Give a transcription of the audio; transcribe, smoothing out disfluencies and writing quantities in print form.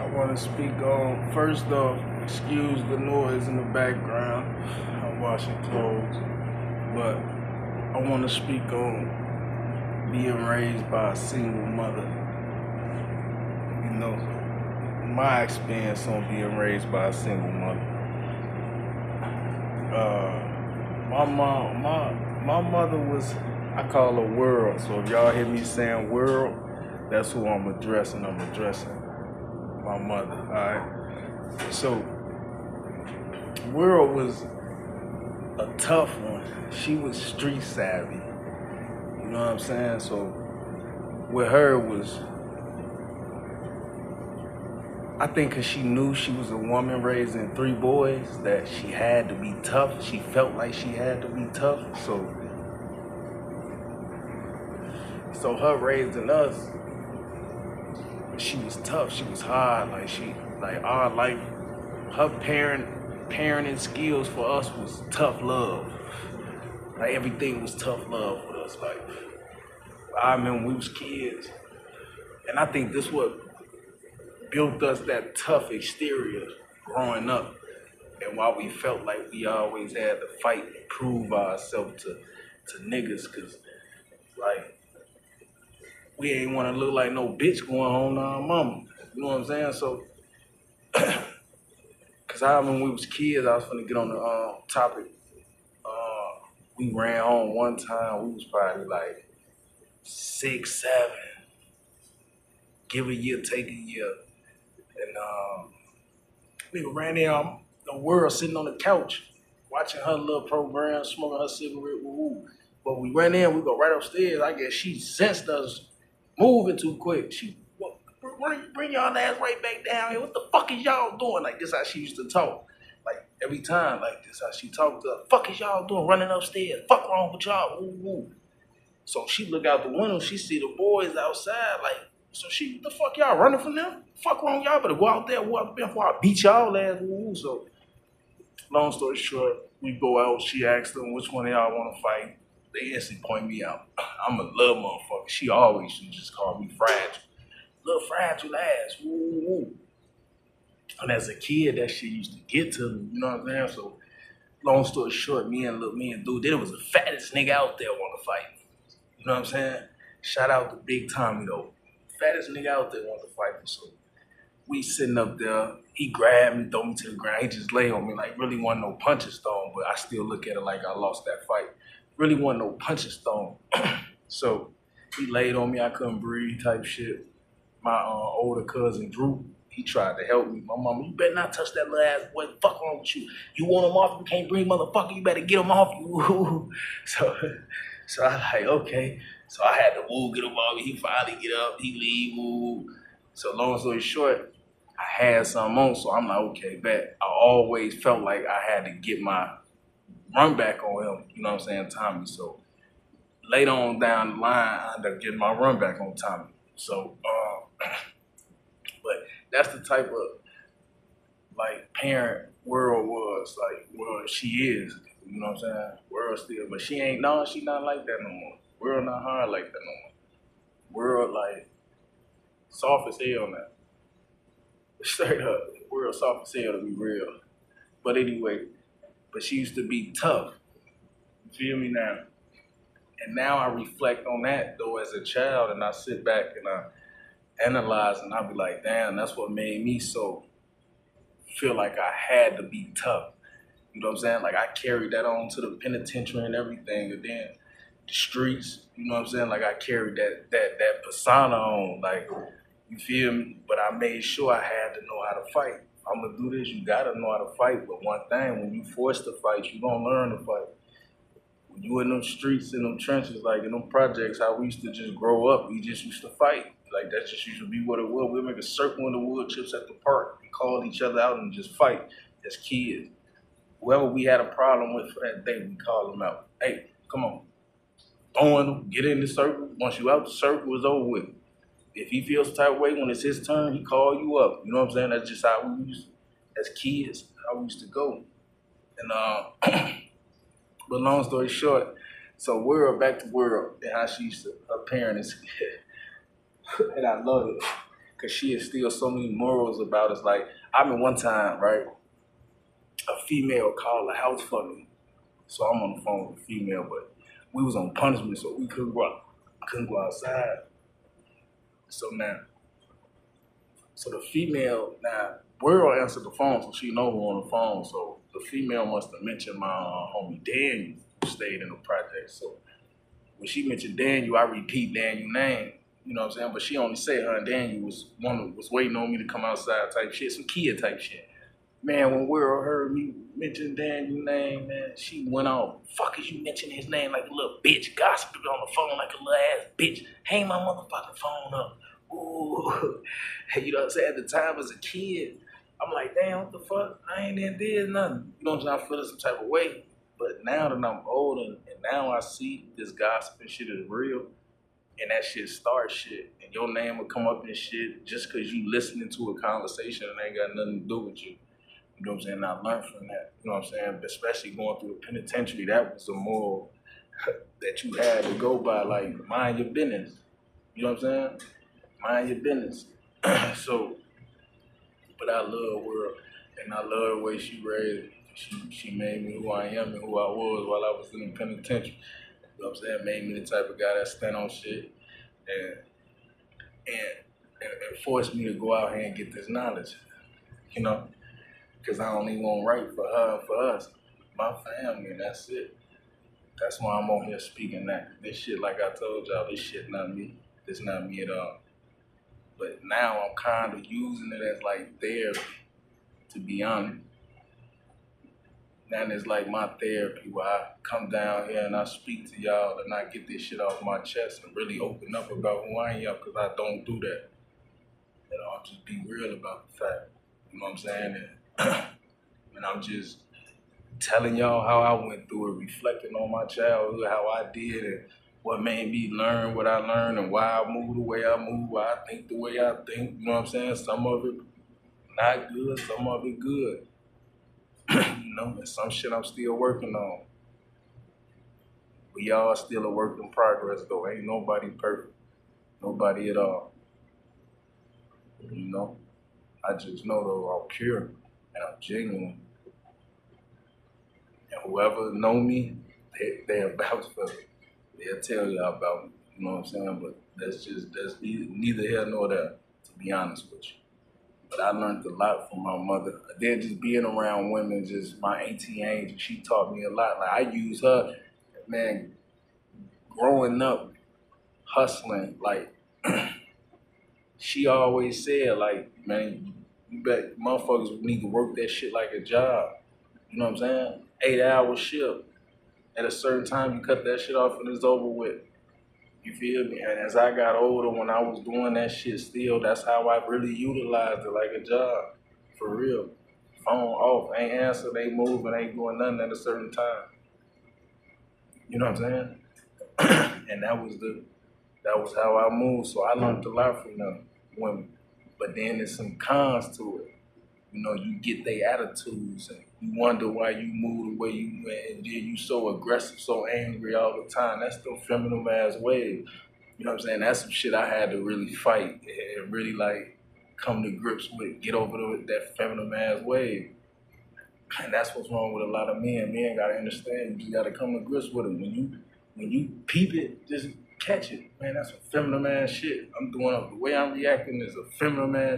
I want to speak on, first off, excuse the noise in the background. I'm washing clothes. But I want to speak on being raised by a single mother. You know, my experience on being raised by a single mother. My mother was, I call her World. So if y'all hear me saying World, that's who I'm addressing. I'm addressing my mother, all right? So, World was a tough one. She was street savvy. You know what I'm saying? So, with her was, I think because she knew she was a woman raising 3 boys, that she had to be tough. She felt like she had to be tough. So her raising us, she was tough. She was hard. Like our life, her parenting skills for us was tough love. Like everything was tough love for us. Like I remember when we was kids, and I think this what built us that tough exterior growing up, and why we felt like we always had to fight and prove ourselves to niggas, cause like we ain't want to look like no bitch going home to our mama. You know what I'm saying? So, cause I remember when we was kids, I was finna get on the topic. We ran home one time. We was probably like 6, 7. Give a year, take a year, and nigga ran in. The World sitting on the couch, watching her little program, smoking her cigarette. Woo. But we ran in. We go right upstairs. I guess she sensed us moving too quick. She bring y'all ass right back down here. What the fuck is y'all doing? Like this how she used to talk. Like every time, like this how she talked to us. Fuck is y'all doing running upstairs? Fuck wrong with y'all? Woo woo. So she look out the window, she see the boys outside, like, so she, the fuck y'all running from them? Fuck wrong, y'all better go out there, walk before I beat y'all ass. Woo woo. So long story short, we go out, she asked them which one of y'all wanna fight. They instantly point me out. I'm a little motherfucker. She always used to just call me fragile. Little fragile ass. Woo, woo, woo. And as a kid, that shit used to get to me. You know what I'm saying? So, long story short, me and dude, there was the fattest nigga out there want to fight. You know what I'm saying? Shout out to Big Tommy though. Fattest nigga out there want to fight me. So we sitting up there. He grabbed me, throw me to the ground. He just lay on me like really wasn't no punches thrown, but I still look at it like I lost that fight. Really wasn't no punches thrown. So he laid on me. I couldn't breathe type shit. My older cousin Drew, he tried to help me. My mama, you better not touch that little ass boy. The fuck wrong with you? You want him off? You can't breathe, motherfucker. You better get him off you. So I like, okay. So I had to get him off. He finally get up. He leave. Woo. So long story short, I had something on. So I'm like, okay, bet. I always felt like I had to get my run back on him. You know what I'm saying, Tommy. So later on down the line, I ended up getting my run back on Tommy. So, but that's the type of like parent World was, like World she is. You know what I'm saying? World still, but she not like that no more. World not hard like that no more. World like soft as hell now. Straight up, World soft as hell to be real. But anyway, but she used to be tough. You feel me now? And now I reflect on that though as a child, and I sit back and I analyze, and I be like, damn, that's what made me so feel like I had to be tough. You know what I'm saying? Like I carried that on to the penitentiary and everything, and then the streets. You know what I'm saying? Like I carried that persona on. Like you feel me? But I made sure I had to know how to fight. I'm gonna do this. You gotta know how to fight. But one thing, when you forced to fight, you don't learn to fight. When you in them streets, in them trenches, like in them projects, how we used to just grow up, we just used to fight. Like that just used to be what it was. We'd make a circle in the wood chips at the park and call each other out and just fight as kids. Whoever we had a problem with for that day, we called them out. Hey, come on. Throwing them, get in the circle. Once you out the circle, it's over with. If he feels the type of way when it's his turn, he call you up. You know what I'm saying? That's just how we used, as kids, how we used to go. And but long story short, so back to World and how she used to, her parents, and I love it. Cause she instilled so many morals about us. Like, I remember one time, right, a female called the house for me. So I'm on the phone with a female, but we was on punishment, so we couldn't go outside. So now, so the female, now, World answered the phone, so she know who on the phone. So the female must have mentioned my homie Daniel, who stayed in the project. So when she mentioned Daniel, I repeat Daniel's name. You know what I'm saying? But she only said her and Daniel was waiting on me to come outside type shit, some kid type shit. Man, when World heard me mention Daniel's name, man, she went on. Fuck is you mentioning his name like a little bitch, gossiping on the phone like a little ass bitch. Hang my motherfucking phone up. Ooh. You know what I'm saying? At the time as a kid, I'm like, damn, what the fuck? I ain't did nothing. You know what I'm saying? I feel some type of way. But now that I'm older and now I see this gossiping shit is real and that shit starts shit and your name will come up and shit just because you listening to a conversation and ain't got nothing to do with you. You know what I'm saying? I learned from that. You know what I'm saying? Especially going through the penitentiary, that was a moral that you had to go by, like, mind your business. You know what I'm saying? Mind your business. So, but I love World, and I love the way she raised me. She made me who I am and who I was while I was in the penitentiary. You know what I'm saying? Made me the type of guy that stand on shit and and forced me to go out here and get this knowledge. You know? Because I only want right for her and for us, my family, and that's it. That's why I'm on here speaking that. This shit, like I told y'all, this shit not me. This not me at all. But now I'm kind of using it as like therapy, to be honest. And it's like my therapy where I come down here and I speak to y'all and I get this shit off my chest and really open up about who I am because I don't do that. You know, I'll just be real about the fact. You know what I'm saying? And I'm just telling y'all how I went through it, reflecting on my childhood, how I did and what made me learn what I learned and why I move the way I move, why I think the way I think. You know what I'm saying? Some of it not good, some of it good. You know, and some shit I'm still working on. We all still a work in progress though. Ain't nobody perfect. Nobody at all. You know? I just know though I'm pure and I'm genuine. And whoever know me, they'll vouch for me. They'll tell y'all about me. You know what I'm saying? But that's neither here nor there, to be honest with you. But I learned a lot from my mother. Then just being around women, just my auntie Angel, she taught me a lot. Like I use her, man, growing up, hustling, like she always said, like, man, you bet motherfuckers need to work that shit like a job. You know what I'm saying? 8-hour shift. At a certain time, you cut that shit off and it's over with. You feel me? And as I got older, when I was doing that shit still, that's how I really utilized it like a job. For real. Phone off, ain't answer, ain't moving, ain't doing nothing at a certain time. You know what I'm saying? And that was how I moved. So I learned a lot from them women. But then there's some cons to it. You know, you get their attitudes and you wonder why you move the way you went and then you so aggressive, so angry all the time. That's the feminine ass way. You know what I'm saying? That's some shit I had to really fight and really like come to grips with, get over that feminine ass way. And that's what's wrong with a lot of men. Men gotta understand, you just gotta come to grips with it. When you peep it, just catch it. Man, that's some feminine ass shit. I'm doing the way I'm reacting is a feminine ass